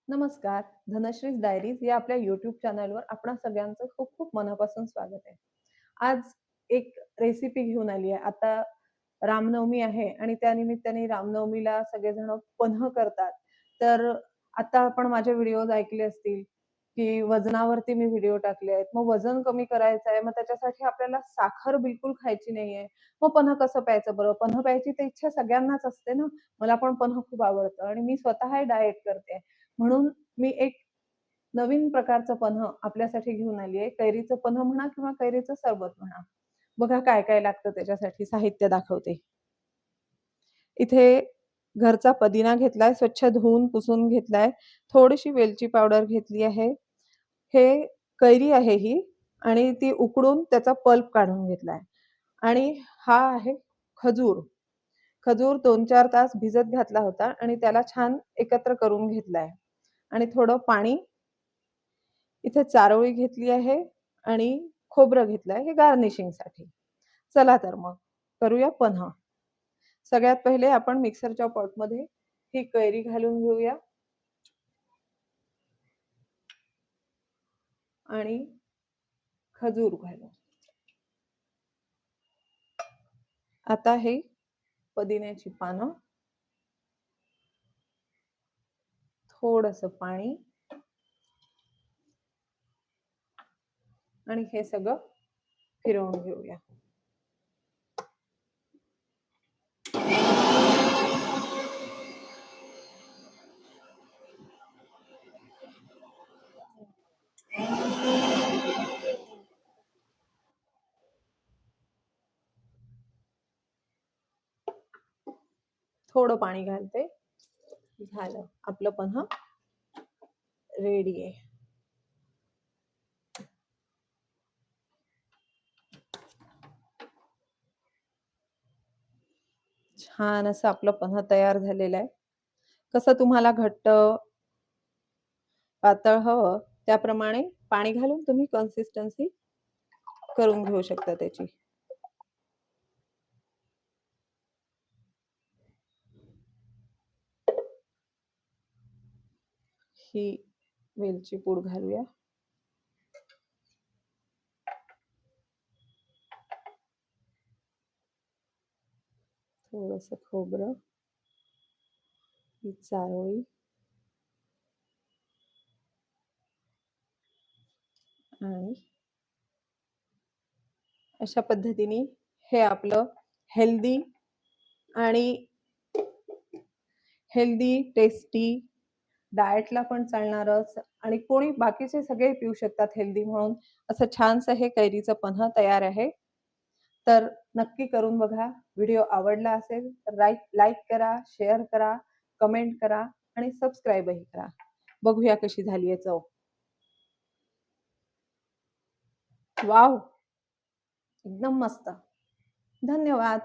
नमस्कार. धनश्रीज डायरीज या आपल्या YouTube चॅनलवर आपणा सगळ्यांचं खूप खूप मनापासून स्वागत आहे. आज एक रेसिपी घेऊन आली आहे. आता रामनवमी आहे आणि त्यानिमित्ताने रामनवमीला सगळेजण पन्ह करतात. तर आता आपण माझे व्हिडिओज ऐकले असतील, की वजनावरती मी व्हिडिओ टाकले आहेत. मग वजन कमी करायचं आहे, मग त्याच्यासाठी आपल्याला साखर बिलकुल खायची नाहीये. मग पन्ह कसं प्यायचं बरं? पन्ह प्यायची तर इच्छा सगळ्यांनाच असते ना. मला पण पन्ह खूप आवडतं आणि मी स्वतः डाएट करते. म्हणून मी एक नवीन प्रकारचं पन्ह आपल्यासाठी घेऊन आली आहे. कैरीचं पन्ह म्हणा किंवा कैरीचं सरबत म्हणा. बघा काय-काय लागतं त्याच्यासाठी साहित्य दाखवते. इथे घरचा पुदिना घेतलाय, स्वच्छ धुवून पुसून घेतलाय. थोडीशी वेलची पावडर घेतली आहे. हे कैरी आहे ही आणि ती उकडून त्याचा पल्प काढून घेतलाय आणि हा आहे खजूर. खजूर 2-4 तास भिजत घातला होता आणि त्याला छान एकत्र करून घेतलाय आणि थोडं पाणी इथे चारोळी घेतली आहे आणि खोबरं घेतलंय हे गार्निशिंगसाठी. चला तर मग करूया पन्ह. सगळ्यात पहिले आपण मिक्सरच्या पॉटमध्ये ही कैरी घालून घेऊया आणि खजूर घालू. आता हे पुदिन्याची पानं, थोडंसं पाणी आणि हे सगळं फिरवून घेऊया. थोडं पाणी घालते. झालं. आपलं पन्ह रेडी आहे. छान असं आपलं पन्ह तयार झालेलं आहे. कसं तुम्हाला घट्ट, पातळ हवं त्याप्रमाणे पाणी घालून तुम्ही कन्सिस्टन्सी करून घेऊ शकता त्याची. ही वेलची पूड घालूया. थोडंसं खोबरं, ही चारोळी आणि अशा पद्धतीने हे आपलं हेल्दी आणि टेस्टी डाएटला पण चालणारं आणि कोणी बाकीचे सगळे पिऊ शकतात हेल्दी म्हणून असं छानसं हे कैरीचं पन्ह तयार आहे. तर नक्की करून बघा. व्हिडिओ आवडला असेल तर लाईक करा, शेअर करा, कमेंट करा आणि सबस्क्राईबही करा. बघूया कशी झालीये चव. वॉव! एकदम मस्त. धन्यवाद.